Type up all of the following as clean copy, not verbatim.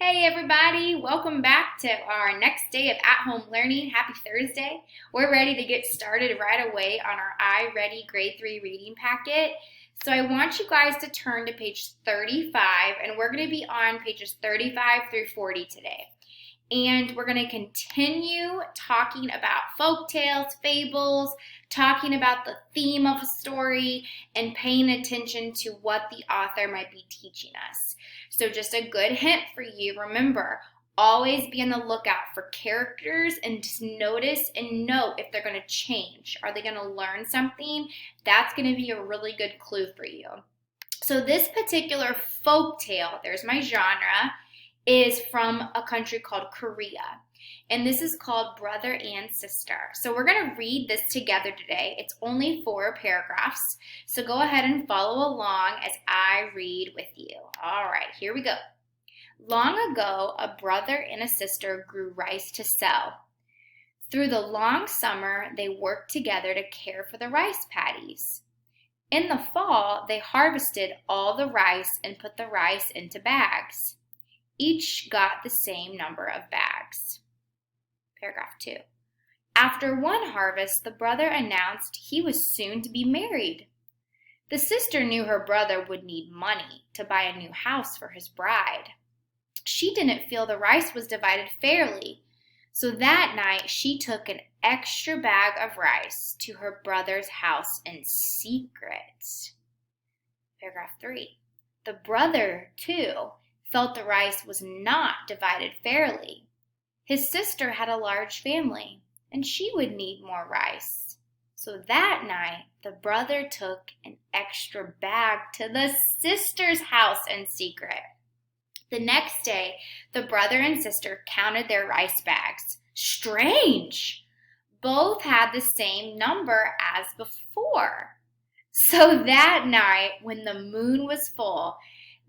Hey everybody, welcome back to our next day of at-home learning. Happy Thursday. We're ready to get started right away on our iReady Grade 3 reading packet. So I want you guys to turn to page 35, and we're going to be on pages 35 through 40 today. And we're going to continue talking about folktales, fables, talking about the theme of a story, and paying attention to what the author might be teaching us. So just a good hint for you, remember, always be on the lookout for characters and just notice and note if they're going to change. Are they going to learn something? That's going to be a really good clue for you. So this particular folktale, there's my genre, is from a country called Korea. And this is called Brother and Sister. So we're going to read this together today. It's only 4 paragraphs. So go ahead and follow along as I read with you. All right, here we go. Long ago, a brother and a sister grew rice to sell. Through the long summer, they worked together to care for the rice paddies. In the fall, they harvested all the rice and put the rice into bags. Each got the same number of bags. Paragraph 2. After one harvest, the brother announced he was soon to be married. The sister knew her brother would need money to buy a new house for his bride. She didn't feel the rice was divided fairly, so that night she took an extra bag of rice to her brother's house in secret. Paragraph 3. The brother, too, felt the rice was not divided fairly. His sister had a large family, and she would need more rice. So that night, the brother took an extra bag to the sister's house in secret. The next day, the brother and sister counted their rice bags. Strange! Both had the same number as before. So that night, when the moon was full,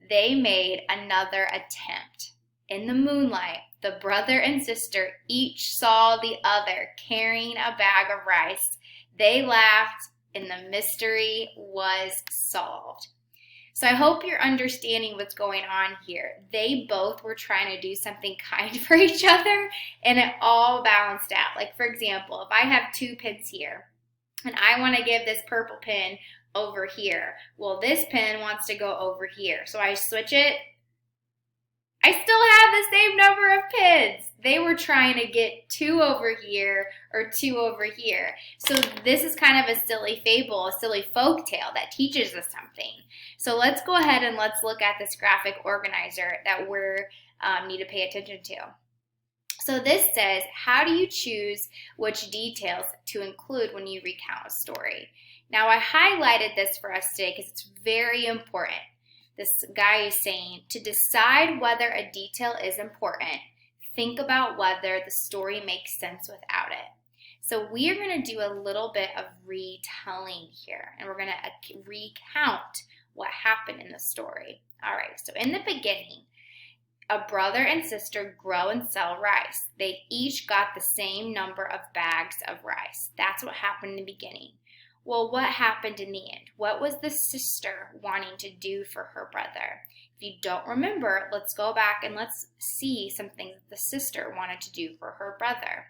they made another attempt. In the moonlight, the brother and sister each saw the other carrying a bag of rice. They laughed, and the mystery was solved. So I hope you're understanding what's going on here. They both were trying to do something kind for each other, and it all balanced out. Like, for example, if I have 2 pins here, and I want to give this purple pin over here. Well, this pin wants to go over here. So I switch it. I still have the same number of pins. They were trying to get 2 over here or 2 over here. So this is kind of a silly fable, a silly folk tale that teaches us something. So let's go ahead and let's look at this graphic organizer that we need to pay attention to. So this says, how do you choose which details to include when you recount a story? Now I highlighted this for us today because it's very important. This guy is saying, to decide whether a detail is important, think about whether the story makes sense without it. So we are going to do a little bit of retelling here, and we're going to recount what happened in the story. All right, so in the beginning, a brother and sister grow and sell rice. They each got the same number of bags of rice. That's what happened in the beginning. Well, what happened in the end? What was the sister wanting to do for her brother? If you don't remember, let's go back and let's see some things that the sister wanted to do for her brother.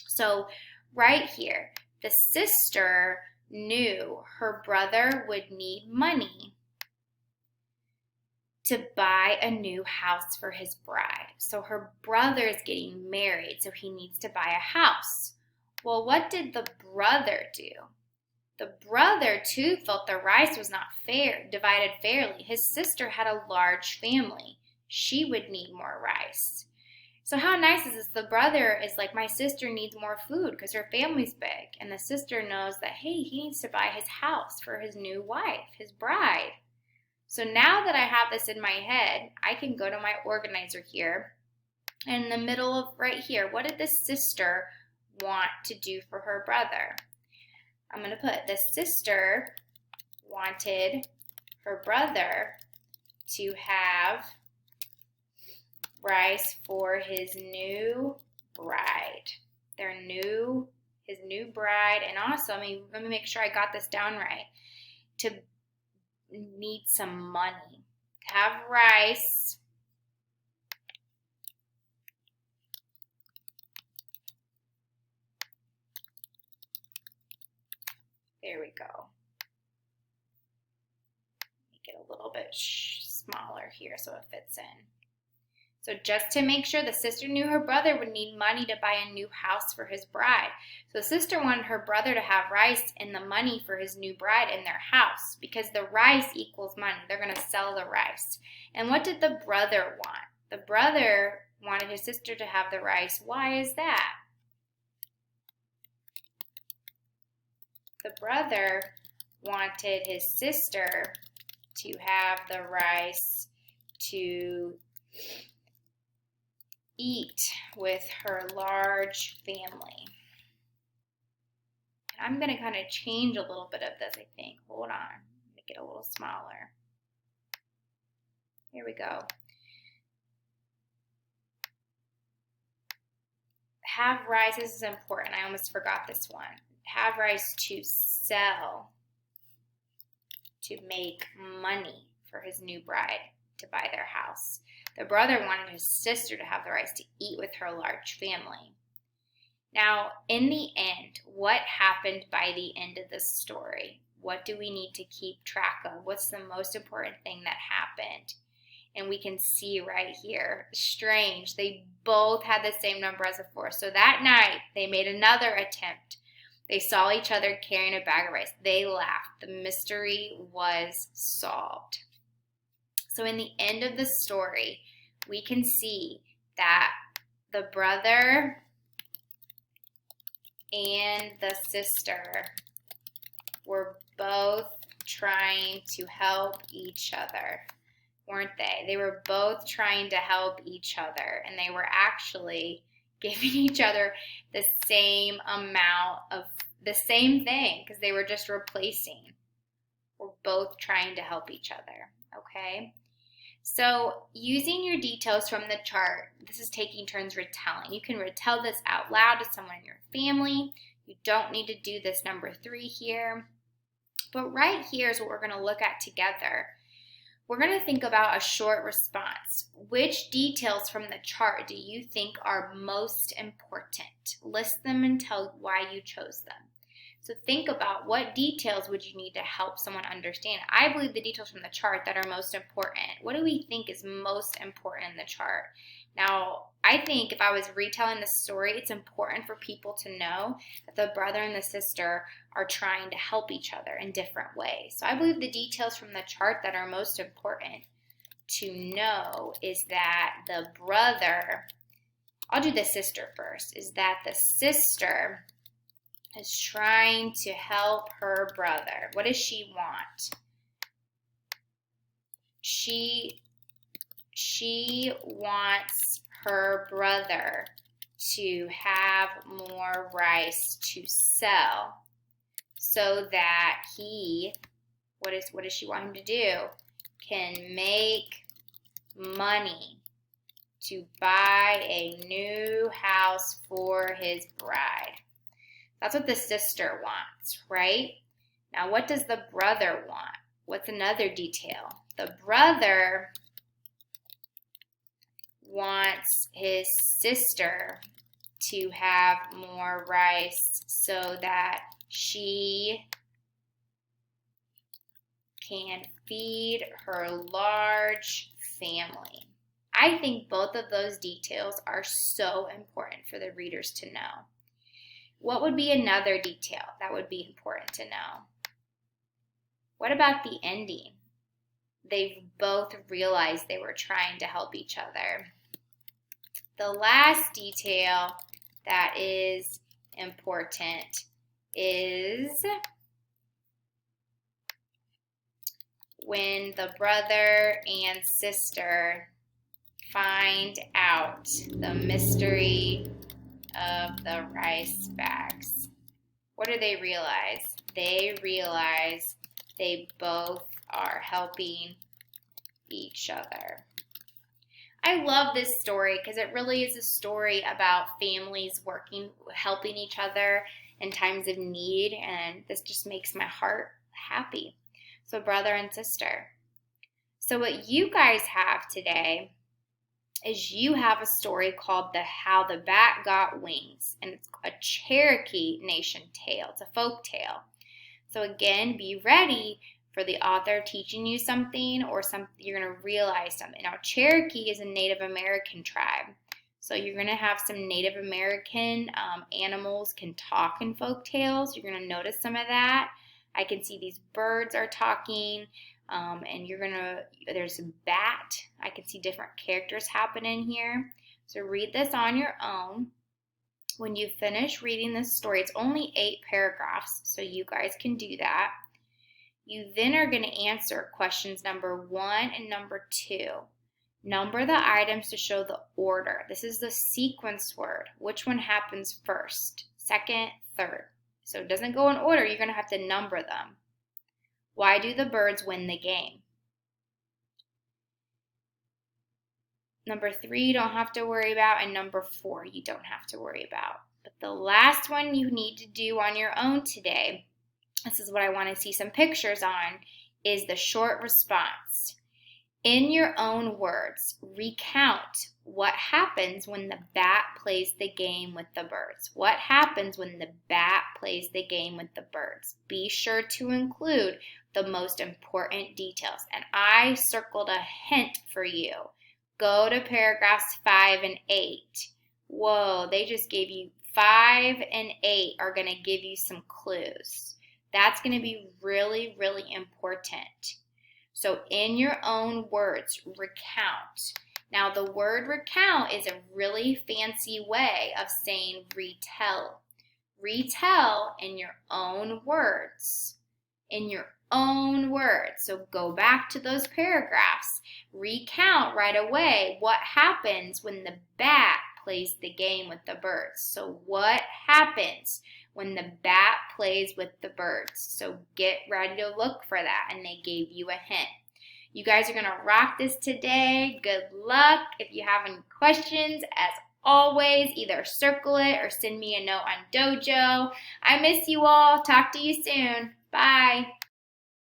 So right here, the sister knew her brother would need money to buy a new house for his bride. So her brother is getting married, so he needs to buy a house. Well, what did the brother do? The brother, too, felt the rice was not divided fairly. His sister had a large family. She would need more rice. So how nice is this? The brother is like, my sister needs more food because her family's big. And the sister knows that, hey, he needs to buy his house for his new wife, his bride. So now that I have this in my head, I can go to my organizer here. And in the middle of right here, what did the sister want to do for her brother? I'm going to put the sister wanted her brother to have rice for his new bride. His new bride, and also, let me make sure I got this down right. To need some money. To have rice There we go. Make it a little bit smaller here so it fits in. So just to make sure, the sister knew her brother would need money to buy a new house for his bride. So the sister wanted her brother to have rice and the money for his new bride in their house because the rice equals money. They're going to sell the rice. And what did the brother want? The brother wanted his sister to have the rice. Why is that? The brother wanted his sister to have the rice to eat with her large family. And I'm going to kind of change a little bit of this, I think. Hold on. Make it a little smaller. Here we go. Have rice. This is important. I almost forgot this one. Have rice to sell, to make money for his new bride to buy their house. The brother wanted his sister to have the rice to eat with her large family. Now, in the end, what happened by the end of the story? What do we need to keep track of? What's the most important thing that happened? And we can see right here, strange, they both had the same number as before. So that night, they made another attempt. They saw each other carrying a bag of rice. They laughed. The mystery was solved. So in the end of the story, we can see that the brother and the sister were both trying to help each other, weren't they? They were both trying to help each other, and they were actually giving each other the same amount of the same thing because they were just replacing. We're both trying to help each other, okay? So using your details from the chart, this is taking turns retelling. You can retell this out loud to someone in your family. You don't need to do this number 3 here. But right here is what we're going to look at together. We're going to think about a short response. Which details from the chart do you think are most important? List them and tell why you chose them. So think about what details would you need to help someone understand. I believe the details from the chart that are most important. What do we think is most important in the chart? Now, I think if I was retelling the story, it's important for people to know that the brother and the sister are trying to help each other in different ways. So I believe the details from the chart that are most important to know is that the brother, I'll do the sister first, is that the sister is trying to help her brother. What does she want? She wants her brother to have more rice to sell so that he, what does she want him to do? Can make money to buy a new house for his bride. That's what the sister wants, right? Now, what does the brother want? What's another detail? The brother wants his sister to have more rice so that she can feed her large family. I think both of those details are so important for the readers to know. What would be another detail that would be important to know? What about the ending? They both realized they were trying to help each other. The last detail that is important is when the brother and sister find out the mystery of the rice bags. What do they realize? They realize they both are helping each other. I love this story because it really is a story about families working, helping each other in times of need, and this just makes my heart happy. So brother and sister. So what you guys have today is you have a story called How the Bat Got Wings, and it's a Cherokee Nation tale. It's a folk tale. So again, be ready for the author teaching you something or something you're going to realize something. Now, Cherokee is a Native American tribe. So you're going to have some Native American animals can talk in folk tales. You're going to notice some of that. I can see these birds are talking, and there's a bat. I can see different characters happening here. So read this on your own. When you finish reading this story, it's only 8 paragraphs, so you guys can do that. You then are going to answer questions number 1 and number 2. Number the items to show the order. This is the sequence word. Which one happens first, second, third? So it doesn't go in order. You're going to have to number them. Why do the birds win the game? Number 3, you don't have to worry about, and number 4, you don't have to worry about. But the last one you need to do on your own today, this is what I want to see some pictures on, is the short response. In your own words, recount what happens when the bat plays the game with the birds. What happens when the bat plays the game with the birds? Be sure to include the most important details. And I circled a hint for you. Go to paragraphs 5 and 8. Whoa, they just gave you 5 and 8 are going to give you some clues. That's going to be really, really important. So in your own words, recount. Now the word recount is a really fancy way of saying retell. Retell in your own words. In your own words. So go back to those paragraphs. Recount right away what happens when the bat plays the game with the birds. So what happens when the bat plays with the birds? So get ready to look for that, and they gave you a hint. You guys are going to rock this today. Good luck. If you have any questions, as always, either circle it or send me a note on Dojo. I miss you all. Talk to you soon. Bye.